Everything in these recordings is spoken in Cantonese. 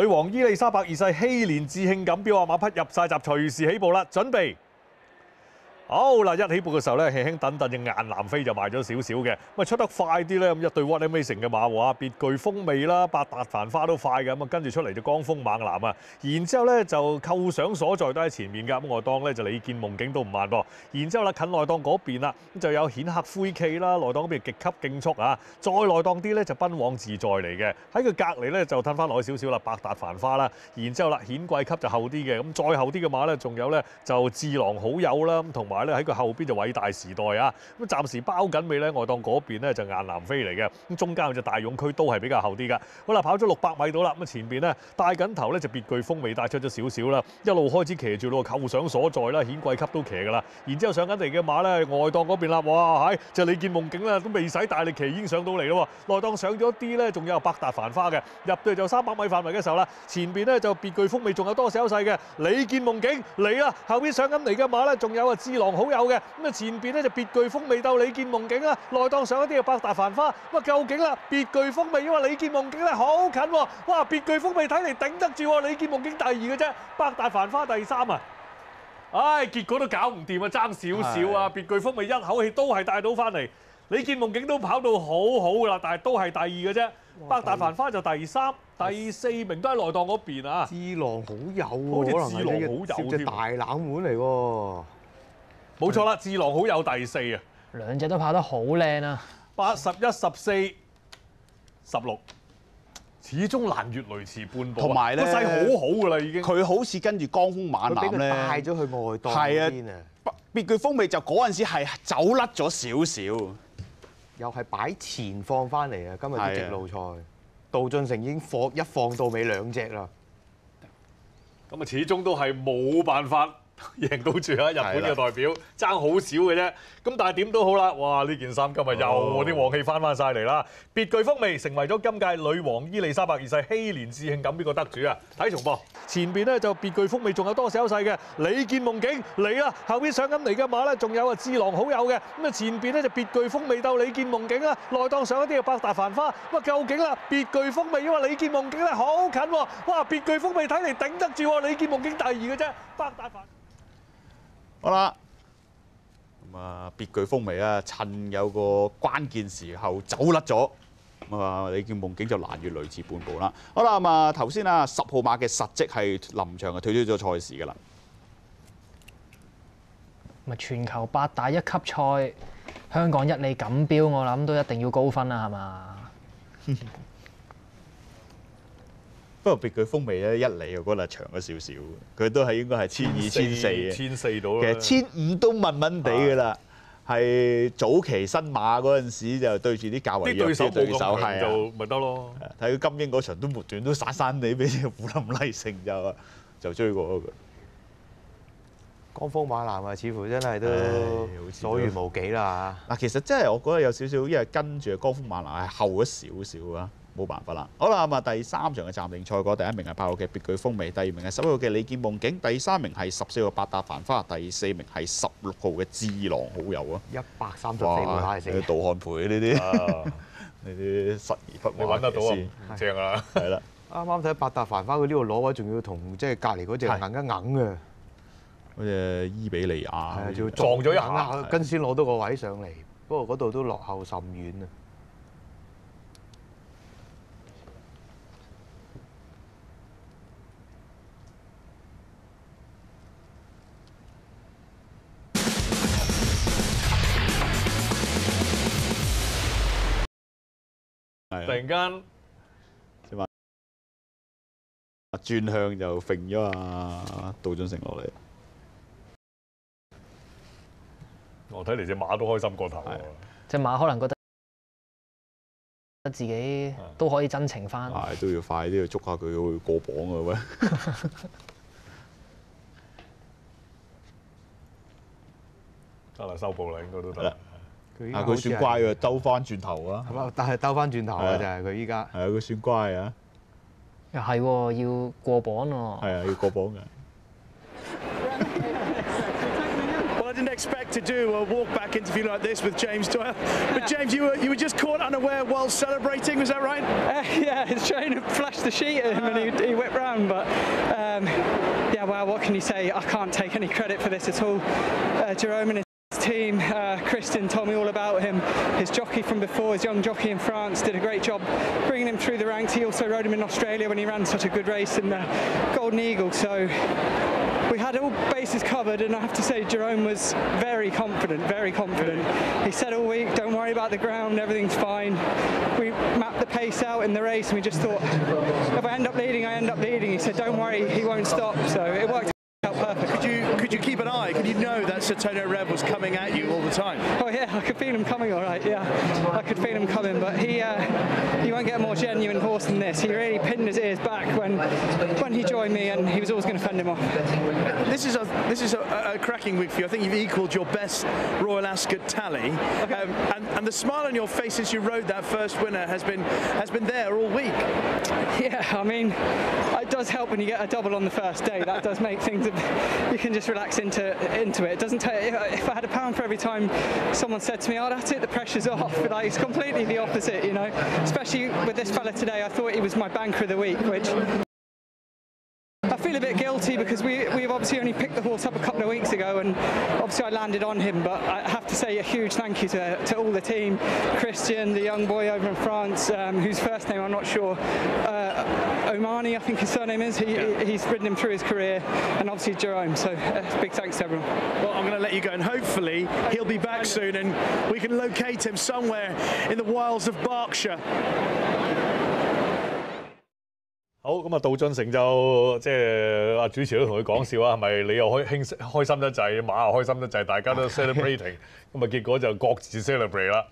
女王伊麗莎白二世禧年致慶錦標馬匹入晒閘，隨時起步啦，準備。好嗱，一起步嘅時候咧，輕輕等等隻雁南飛就慢咗少少嘅，咁啊出得快啲咧，咁一對 What Amazing 嘅馬喎，別具風味啦，百達繁花都快嘅，咁啊跟住出嚟就江風猛男啊，然之後咧就構想所在都喺前面㗎，咁外檔咧就李健夢境都唔慢噃，然之後啦近內檔嗰邊啦，咁就有顯赫灰企啦，內檔嗰邊極級競速啊，再內檔啲咧就奔往自在嚟嘅，喺佢隔離咧就褪翻落去少少啦，百達繁花啦，然之後啦顯貴級就後啲嘅，咁再後啲嘅馬咧仲有咧就智囊好友啦，咁同埋咧喺佢後邊就偉大時代啊，咁暫時包緊尾咧，外檔嗰邊咧就雁南飛嚟嘅，咁中間有隻大勇區都係比較後啲㗎。好啦，跑咗600米到啦，咁前邊咧帶緊頭咧就別具風味帶出咗少少啦，一路開始騎住咯，構想所在啦，顯貴級都騎㗎啦，然之後上緊嚟嘅馬咧外檔嗰邊啦，哇係就李健夢境啦，都未使大力騎已經上到嚟咯喎，內檔上咗啲咧，仲有百達繁花嘅，入到就300米範圍嘅時候啦，前邊咧就別具風味，仲有多少優勢嘅李健夢境嚟啦，後邊上緊嚟嘅馬咧仲有智囊好友嘅，咁啊前邊咧就別具風味鬥李健夢境啦，內檔上一啲嘅百達繁花，咁啊究竟啦別具風味，因為李健夢境咧好近喎，哇別具風味睇嚟頂得住喎，李健夢境第2嘅啫，百達繁花第3啊！唉，結果都搞唔掂啊，爭少少啊！別具風味一口氣都係帶到翻嚟，李健夢境都跑到好好㗎啦，但係都係第2嘅啫。百達繁花就第3，第4名都喺內檔嗰邊啊！智囊好友喎，好似智囊好友添，大冷門嚟喎。冇錯啦，智囊好友第4啊，兩隻都跑得好靚啊81、14、16。始終難越雷池半步，同埋咧個勢好好㗎啦已經。佢好似跟住江風猛男咧，帶咗去外檔係邊啊！別具風味就嗰陣時係走甩咗少少，又係擺前放翻嚟啊！今日啲直路賽，杜俊成已經放到尾2隻啦。咁啊，始終都係冇辦法贏到住啊！日本嘅代表爭好少嘅啫。咁但係點都好啦，哇！呢件衫今日又啲旺氣翻晒嚟啦，別具風味，成為咗今屆女王伊麗莎白二世禧年致慶錦標個得主啊！睇重播，前邊咧就別具風味，仲有多少優勢嘅李健夢境嚟啦，後邊上緊嚟嘅馬咧，仲有智囊好友嘅，咁啊前邊咧就別具風味鬥李健夢境啦，內檔上一啲嘅百達繁花，咁啊究竟啦別具風味，因為李健夢境咧好近喎，哇！別具風味睇嚟頂得住喎，李健夢境第2嘅啫，百達繁。好啦，咁啊別具風味啊，趁有個關鍵時候走甩咗，咁啊李健夢境就難越雷池半步啦。好啦，咁啊頭先啊10號馬嘅實績係臨場退出咗賽事㗎啦。咪全球8大1級賽，香港1哩錦標，我諗都一定要高分啦，係嘛？不過別具風味咧，1哩我覺得長咗少少，佢都係應該係1200、1400嘅，1400到啦。其實1500都問問地㗎啦。係早期新馬嗰陣時就對住啲較為弱啲對手係就咪得咯。睇佢金鷹嗰場都末段都散散地俾隻虎林麗成就追過佢。江風馬男啊，似乎真係都所餘無幾啦嗱，其實真係我覺得有少少，因為跟住江風馬男係後咗少少啊。冇辦法啦。好啦，咁啊第3場嘅暫定賽果，第1名係8號嘅別具風味，第2名係11號嘅李健夢境，第3名係14號百達繁花，第4名係16號嘅智囊好友啊！134個馬嚟食。杜漢培呢啲，呢啲實而不你揾得到啊？正啊！係啦。啱啱睇百達繁花，佢呢度攞位，仲要同即係隔離嗰隻硬一硬嘅。嗰隻伊比利亞。係啊，仲要撞咗一下，跟先攞到個位上嚟。不過嗰度都落後甚遠啊！突然間轉向就揈咗啊杜俊成落嚟。我睇嚟隻馬都開心過頭喎。隻馬可能覺得自己都可以真情翻。係都要快啲去捉下佢會過磅嘅喂。得啦，收步啦，應該都得。佢算乖嘅，兜翻轉頭啊！係嘛？但係兜翻轉頭啊！就係佢依家。係啊，佢算乖啊！又係喎，要過磅喎。係啊，要過磅嘅。Well, expect to do a walk-back interview like this with James Doyle. But James, you were just caught unaware while celebrating, was that right? Yeah, his trainer flashed the sheet at him and he whipped round. But yeah, well, what can you say? I can't take any credit for this at all. Jerome and his team, Christian told me all about him. His jockey from before, his young jockey in France, did a great job bringing him through the ranks. He also rode him in Australia when he ran such a good race in the Golden Eagle. So we had all bases covered, and I have to say Jerome was very confident, very confident. He said all week, don't worry about the ground, everything's fine. We mapped the pace out in the race and we just thought, if I end up leading, I end up leading. He said, don't worry, he won't stop. So it worked out perfect. Could you keep an eye? Could you know that Satono Rev was coming at you all the time? Oh yeah, I could feel him coming all right, yeah. I could feel him coming, but he won't get a more genuine horse than this. He really pinned his ears back when he joined me, and he was always going to fend him off. This is a cracking week for you. I think you've equalled your best Royal Ascot tally. Okay. And the smile on your face since you rode that first winner has been there all week. Yeah, I mean, it does help when you get a double on the first day. That does make things, you can just relax into it. It doesn't take, if I had £1 for every time someone said to me, oh, that's it, the pressure's off. But like, it's completely the opposite, you know. Especially with this fella today, I thought he was my banker of the week, which I feel a bit guilty because we've obviously only picked the horse up a couple of weeks ago, and obviously I landed on him, but I have to say a huge thank you to all the team. Christian, the young boy over in France, whose first name I'm not sure, Omani I think his surname is, he's ridden him through his career, and obviously Jerome, so big thanks to everyone. Well, I'm going to let you go, and hopefully he'll be back soon and we can locate him somewhere in the wilds of Berkshire. 好咁啊，杜俊成就即係阿主持都同佢講笑啊，係咪你又開心得滯，馬又開心得滯，大家都 celebrating， 咁啊結果就各自 celebrate 啦，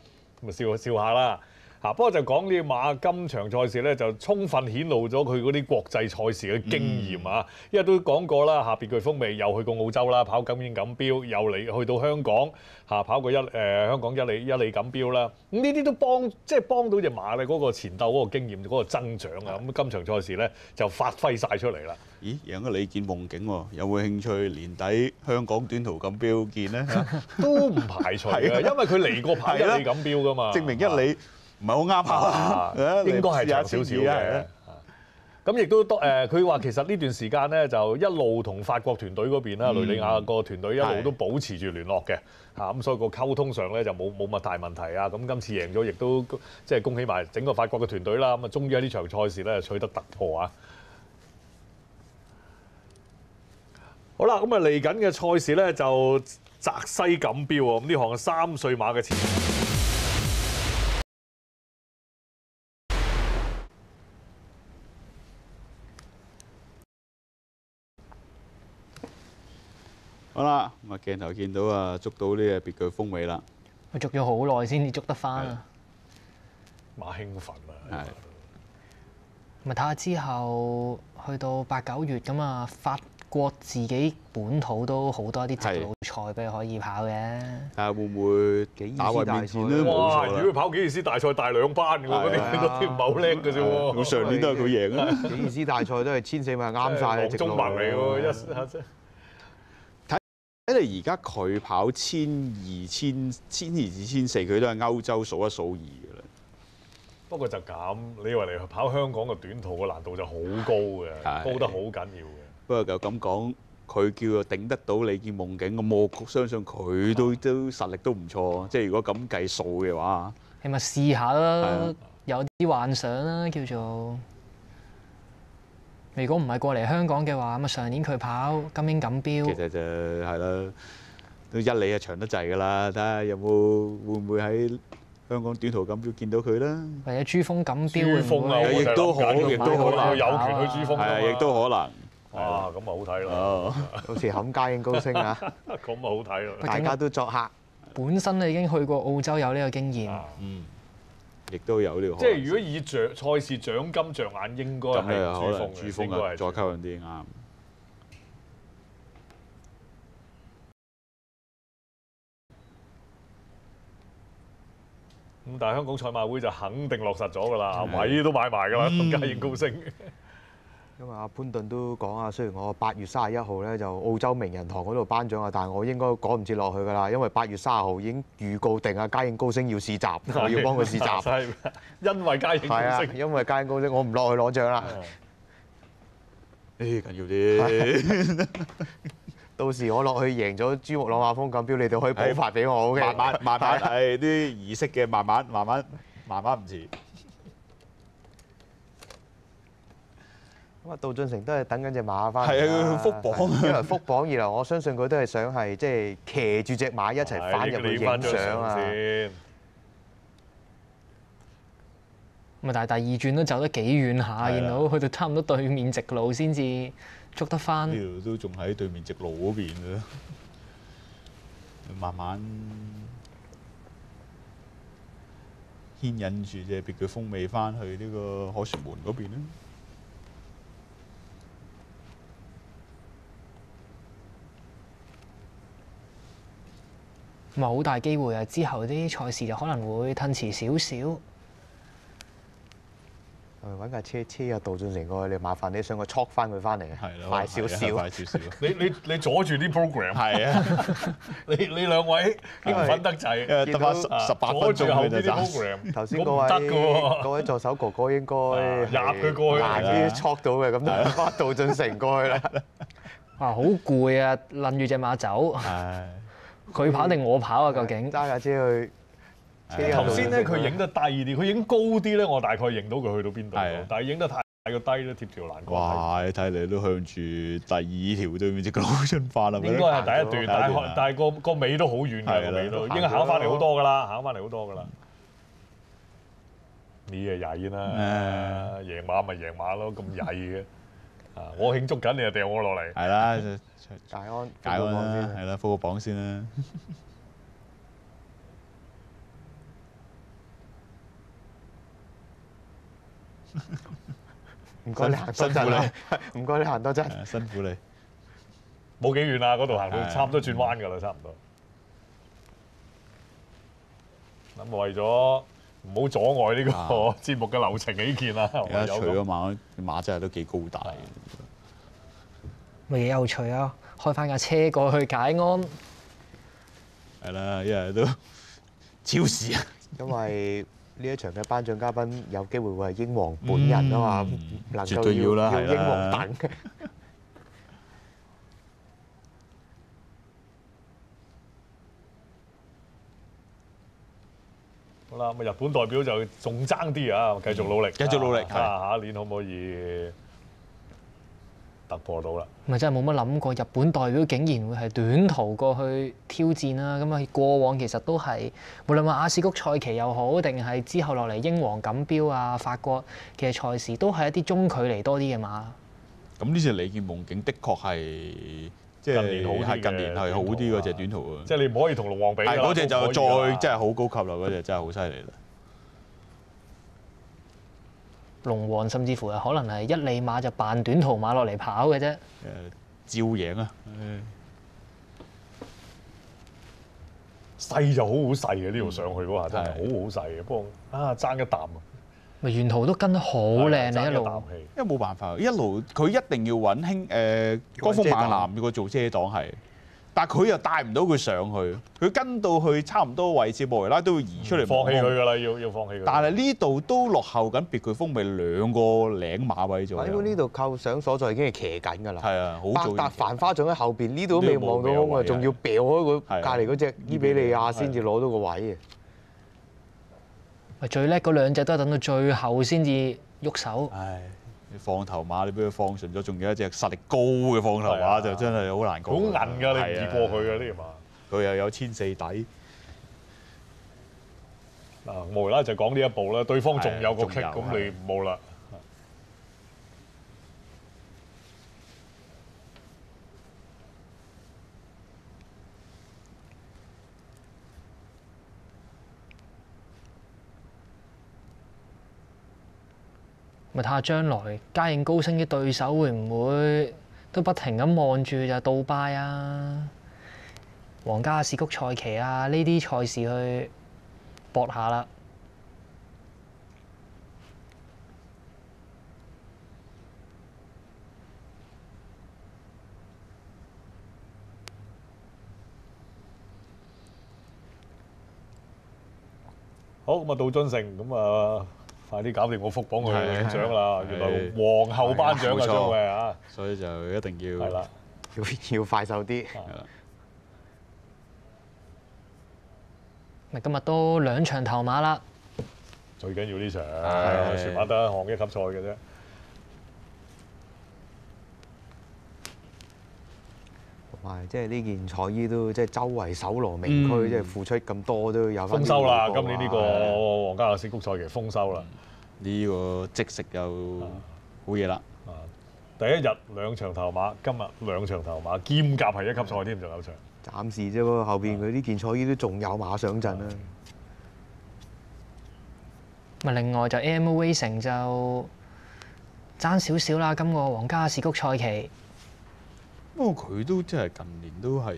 咁啊笑下啦。不過就講呢馬今場賽事咧，就充分顯露咗佢嗰啲國際賽事嘅經驗啊！因為都講過啦，別具風味，又去過澳洲啦，跑金英錦標，又嚟去到香港跑過香港一哩錦標啦。咁呢啲都幫到隻馬咧嗰個前鬥嗰個經驗嗰個增長啊！咁今場賽事咧就發揮晒出嚟啦。咦，贏咗李健夢境喎，有冇興趣年底香港短途錦標見呢？都唔排除嘅，因為佢嚟過跑一哩錦標噶嘛，證明一哩。唔係好啱跑，應該係長少少嘅。咁亦都佢話其實呢段時間咧就一路同法國團隊嗰邊啦，雷利亞個團隊一路都保持住聯絡嘅咁所以個溝通上咧就冇乜大問題啊。咁今次贏咗，亦都即係恭喜埋整個法國嘅團隊啦。咁啊，終於喺呢場賽事咧取得突破啊！好啦，咁啊嚟緊嘅賽事咧就澤西錦標喎。咁呢項3歲馬嘅前。好啦，咁啊鏡頭見到啊，捉到呢個別具風味啦。我捉咗好耐先至捉得翻啊！馬興奮啊！咪睇下之後去到8、9月咁啊，法國自己本土都好多啲直路賽俾佢可以跑嘅。睇下會唔會打位面前咧？哇！如果佢跑幾意思大賽大2班嘅喎，嗰啲唔係好叻嘅啫喎。咁上年都係佢贏啊！幾意思大賽都係1400啱晒直路。中文嚟喎，睇嚟而家佢跑1200至1400，佢都係歐洲數1數2嘅啦。不過就咁，你以為嚟跑香港嘅短途嘅難度就好高嘅，高得好緊要嘅。不過就咁講，佢叫做頂得到李健夢境，咁我相信佢都實力都唔錯。即係如果咁計數嘅話，起碼試下啦，有啲幻想啦，叫做。如果唔係過嚟香港嘅話，咁啊上年佢跑金英錦標，其實就係啦，都一哩啊長得滯㗎啦，睇下有冇會唔會喺香港短途錦標見到佢啦，或者珠峰錦標，珠峰啊，亦都可能有權去珠峰㗎嘛，亦都可能。哇，咁啊好睇啦！到時冚家應高升啊！咁啊好睇啦！大家都作客，本身你已經去過澳洲，有呢個經驗。亦都有呢個。即係如果以賽事獎金着眼，應該係珠峰啊，再吸引啲啱。咁但係香港賽馬會就肯定落實咗㗎啦，位都買埋㗎啦，同家應高升。因為阿潘頓都講啊，雖然我8月31號咧就澳洲名人堂嗰度頒獎啊，但係我應該趕唔切落去㗎啦，因為8月30號已經預告定啊，嘉應高升要試習，我要幫佢試習。係因為嘉應高係啊，升，因為嘉應高升，我唔落去攞獎啦。誒緊要啲，到時我落去贏咗珠穆朗瑪峰錦標，你哋可以補發俾我，OK？慢慢係啲儀式嘅，慢慢唔遲。咁啊，杜俊成都係等緊隻馬翻嚟係啊，佢復榜一來復榜，二來我相信佢都係想係即係騎住隻馬一齊翻入去影相啊！先。咁啊，但係第二轉都走得幾遠下，見到去到差唔多對面直路先至捉得翻。呢度都仲喺對面直路嗰邊啊，慢慢牽引住隻別具風味翻去呢個凱旋門嗰邊啦。咁啊，好大機會啊！之後啲賽事就可能會褪遲少少。揾架車啊，杜俊成過去，你麻煩你上個戳翻佢翻嚟啊！係啦，快少少。快少少。你阻住啲 program，係啊，你兩位興奮得滯，因為得翻18分鐘嘅阻住後邊啲就 program，頭先咁唔得㗎喎。嗰位助手哥哥應該入佢過去難啲戳到嘅，咁就翻杜俊成過去啦。哇！好攰啊，撚住隻馬走，係佢跑定我跑啊？究竟？揸架車去。頭先咧佢影得低啲，佢影高啲咧，我大概認到佢去到邊度係啊。但係影得太過低咧，貼條欄杆。哇！你睇嚟都向住第2條對面直路進發啦。應該係第一段，第一段但係個尾都好遠嘅，個尾都應該考翻嚟好多㗎啦，考翻嚟好多㗎啦。你係曳啦，贏馬咪贏馬咯，咁曳嘅。啊！我慶祝緊，你就掉我落嚟。係啦，解安啦，係啦，報個榜先啦。唔該你行多陣啦，唔該你行多陣。辛苦你。冇幾遠啦，嗰度行到差唔多轉彎㗎啦，差唔多。咁為咗唔好阻礙呢個節目嘅流程起見啦，而家除咗馬真係都幾高大。咪幾有趣啊！開翻架車過去解安。係啦，一日都超時啊！因為呢一場嘅頒獎嘉賓有機會會係英皇本人啊嘛，能絕對要夠啦，係啦英皇等嘅。好啦，咁日本代表就仲爭啲啊，繼續努力，繼續努力，睇下下一年可唔可以突破到啦？咪真係冇乜諗過，日本代表竟然會係短途過去挑戰啦！咁啊，過往其實都係無論話亞士谷賽期又好，定係之後落嚟英皇錦標啊、法國嘅賽事，都係一啲中距離多啲嘅馬。咁呢隻李健夢境的確係即係近年係好啲嗰隻短途啊！即係你唔可以同龍王比啦。係嗰隻就都可以再真係好高級啦，嗰隻真係好犀利啦！龍王甚至乎係可能係一哩馬就扮短途馬落嚟跑嘅啫。照贏啊！細就好好細嘅，呢度上去嗰下真係好好細嘅，不過爭一啖啊！咪沿途都跟得好靚啊，一路。啖氣。因為冇辦法，一路佢一定要揾江峰猛男個做遮擋係，但係佢又帶唔到佢上去，佢跟到去差唔多位置，莫維拉都會移出嚟放棄佢㗎啦，要放棄佢。但係呢度都落後緊別具風味2個領馬位左右。因為呢度靠上所在已經係騎緊㗎啦。係啊，好早。百達繁花仲喺後邊，呢度都未望到空啊，仲要掉開個隔離嗰隻伊比利亞先至攞到個位嘅。最叻嗰兩隻都係等到最後先至喐手。唉，你放頭馬你俾佢放順咗，仲有一隻實力高嘅放頭馬就真係好難講。好韌㗎，你唔易過佢㗎呢條馬。佢又有14底。嗱，無啦就講呢一步啦，對方仲有個 kick，咁你冇啦。咪睇下將來嘉應高升啲對手會唔會都不停咁望住就杜拜啊、皇家亞士谷賽期啊呢啲賽事去搏下啦。好咁啊，杜俊成咁啊，快啲搞掂個福榜去領獎啦！係原來皇后頒獎啊，係冇錯將會係啊，所以就一定要係啦。要快手啲。係啦。咪今日都2場頭馬啦，最緊要呢場，係全馬得一項一級賽嘅啫。同埋即係呢件彩衣都即係周圍搜羅名區，即係付出咁多都有翻豐收啦！啲回報啊今年呢個皇家亞士谷賽期豐收啦。呢個即食又好嘢啦。啊，第一日2場頭馬，今日2場頭馬，兼夾係一級賽添，仲有場。暫時啫喎，後邊佢呢件彩衣都仲有馬上陣啦。咪另外就 AMO Racing 就爭少少啦，今個皇家亞士谷賽期。不過佢都即係近年都係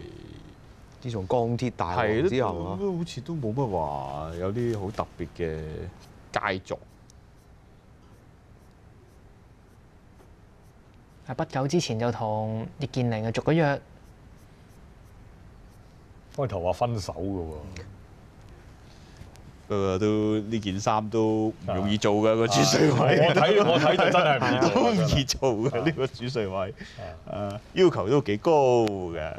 自從鋼鐵大係王之後啊，都好似都冇乜話有啲好特別嘅佳作。係不久之前就同葉建寧啊續咗約。開頭話分手嘅喎，不過都呢件衫都唔容易做㗎個主帥位。我睇就真係唔易做都唔真係易做嘅呢個主帥位，要求都幾高嘅。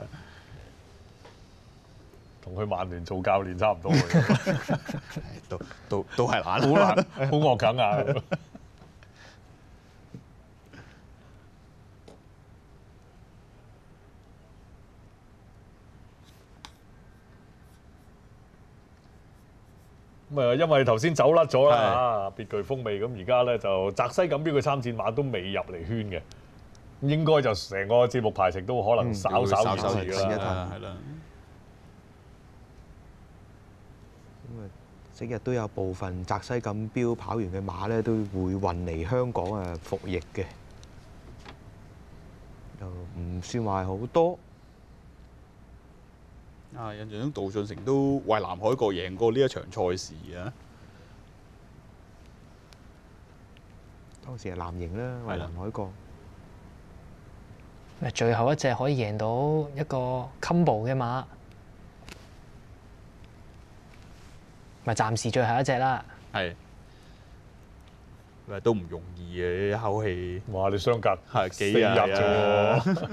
同佢曼聯做教練差唔多嘅，都係難，好難，好惡梗啊！咁啊，因為頭先走甩咗啦啊，別具風味。咁而家咧就澤西錦標嘅參戰馬都未入嚟圈嘅，應該就成個節目排程都可能稍延遲㗎啦。係啦。昔日都有部分澤西錦標跑完嘅馬咧，都會運嚟香港服役嘅，就唔算話係好多。印象中杜俊成都為南海國贏過呢一場賽事啊！當時係藍營啦，為南海國。咪最後一隻可以贏到一個 combo 嘅馬，咪暫時最後一隻啦。係，都唔容易嘅一口氣。哇！你相隔係幾4日日啫喎。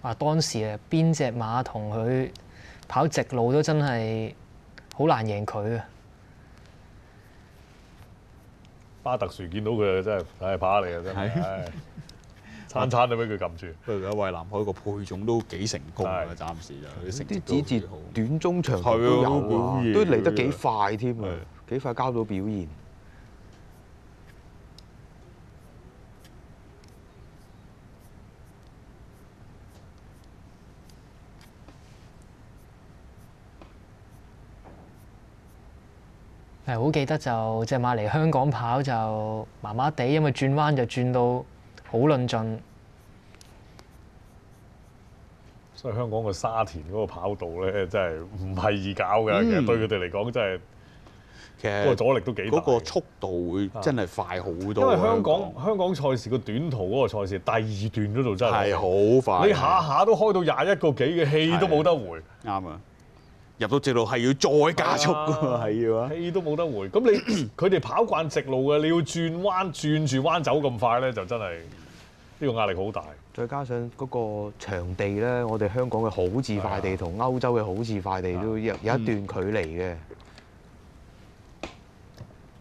話當時啊，邊隻馬同佢跑直路都真係好難贏佢啊！巴特殊見到佢真係係怕嚟啊！真係，唉餐餐都俾佢撳住。不過而家為南海個配種都幾成功啊！係暫時就啲成績啲指節都幾好。短中長途係啊都有都啊，表現都嚟得幾快添啊係，幾快交到表現。係好記得就隻馬嚟香港跑就麻麻地，因為轉彎就轉到好論盡。所以香港個沙田嗰個跑道咧，真係唔係易搞嘅。其實對佢哋嚟講，真係其實嗰個阻力都幾大。嗰個速度會真係快好多。因為香港賽事個短途嗰個賽事，第2段嗰度真係係好快。你下下都開到21個幾嘅氣都冇得回，啱啊！入到直路係要再加速㗎嘛，係要啊！氣都冇得回。咁你佢哋跑慣直路嘅，你要轉彎轉住彎走咁快咧，就真係呢個壓力好大。再加上嗰個場地咧，我哋香港嘅好字快地同歐洲嘅好字快地都有一段距離嘅。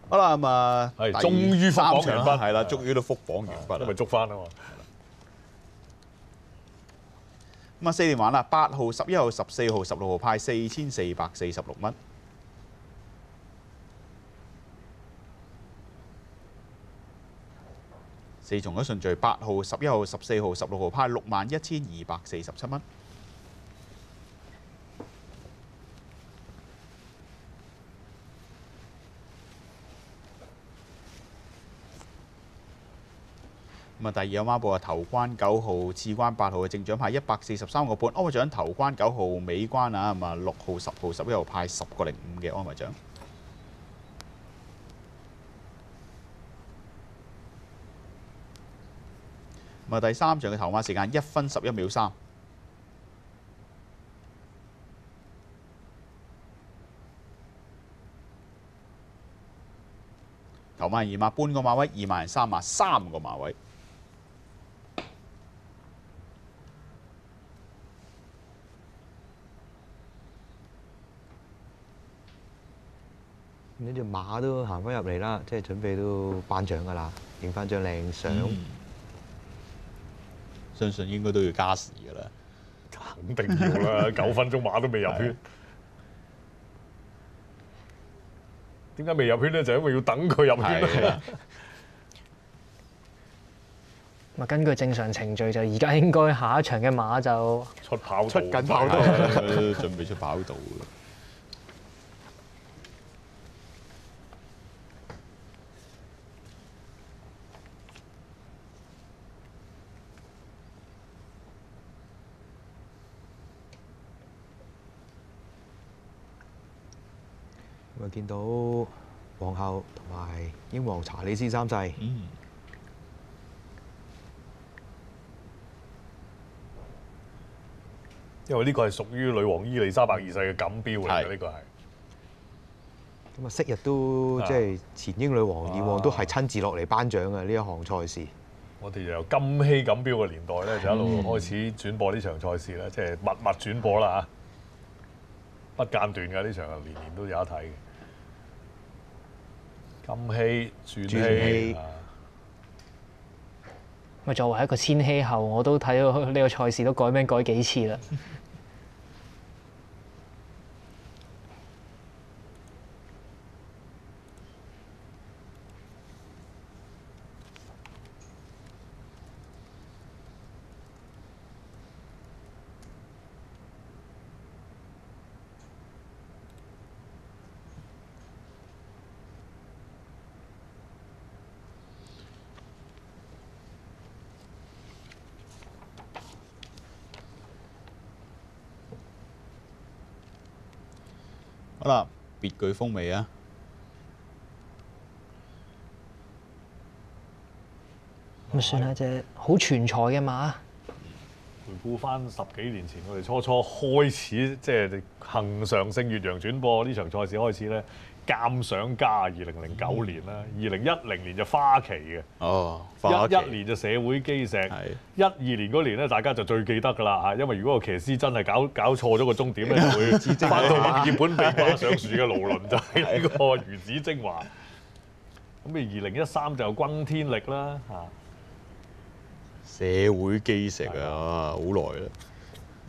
好啦，咁啊，係第終於復榜3場完畢係啦，終於都復榜完畢啦。因為捉翻啊嘛。咁啊，4連玩啦，8號、11號、14號、16號派4446蚊。4重嘅順序，8號、11號、14號、16號派61,247蚊。咁啊，第二有孖報啊，頭關9號、次關8號嘅正獎派143個半，安慰獎頭關9號、尾關啊，咁啊6號、10號、11號派10個05嘅安慰獎。咁啊，第三場嘅頭馬時間1分11秒3。9萬2碼，半個馬位2萬3碼，3個馬位。呢隻馬都行翻入嚟啦，即係準備都頒獎㗎啦，影翻張靚相。相信應該都要加時㗎啦。肯定要啦，9分鐘馬都未入圈。點解未入圈咧？就因為要等佢入圈啦。咁根據正常程序，就而家應該下一場嘅馬就出跑道出緊跑道準備出跑道啦。咁啊，見到皇后同埋英皇查理斯三世。因為呢個係屬於女王伊麗莎白二世嘅錦標嚟嘅，呢個係。咁啊，昔日都即係前英女王以往都係親自落嚟頒獎嘅呢一項賽事。我哋由金禧錦標嘅年代咧，就一路開始轉播呢場賽事啦，即係密密轉播啦嚇，不間斷嘅呢場，年年都有得睇嘅。金禧、傳禧。咪作為一個千禧後，我都睇到呢個賽事都改名改幾次啦。好啦，別具風味啊！咁算係隻好全才嘅馬。回顧翻10幾年前，我哋初開始即係恒常性越洋轉播呢場賽事開始咧，鑑賞家2009年啦，2010年就花旗嘅，哦11年就社會基石，12年嗰年咧大家就最記得㗎啦嚇，因為如果個騎師真係搞錯咗個終點咧，就會翻到墨爾本被掛上樹嘅勞倫就係呢個魚子精華。咁你2013就轟天力啦嚇。社會基石啊，好耐啦。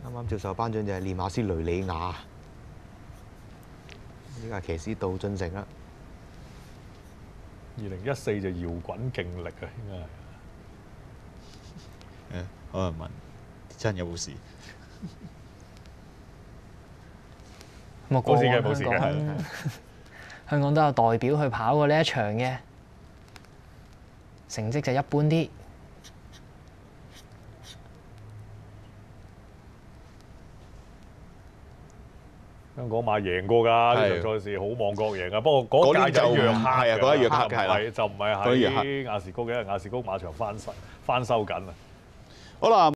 啱啱接受頒獎就係練馬師雷里亞，呢個係騎師杜進成啦。2014就搖滾勁力啊，應該係。可能問真有冇事？冇事嘅，冇事嘅。香港都有代表去跑過呢一場嘅，成績就一般啲。香港馬贏過㗎，呢場賽事好望角贏啊！不過嗰屆就約克嘅，嗰一約克係就唔係喺亞士谷嘅，亞士谷馬場翻修緊啊！好啦。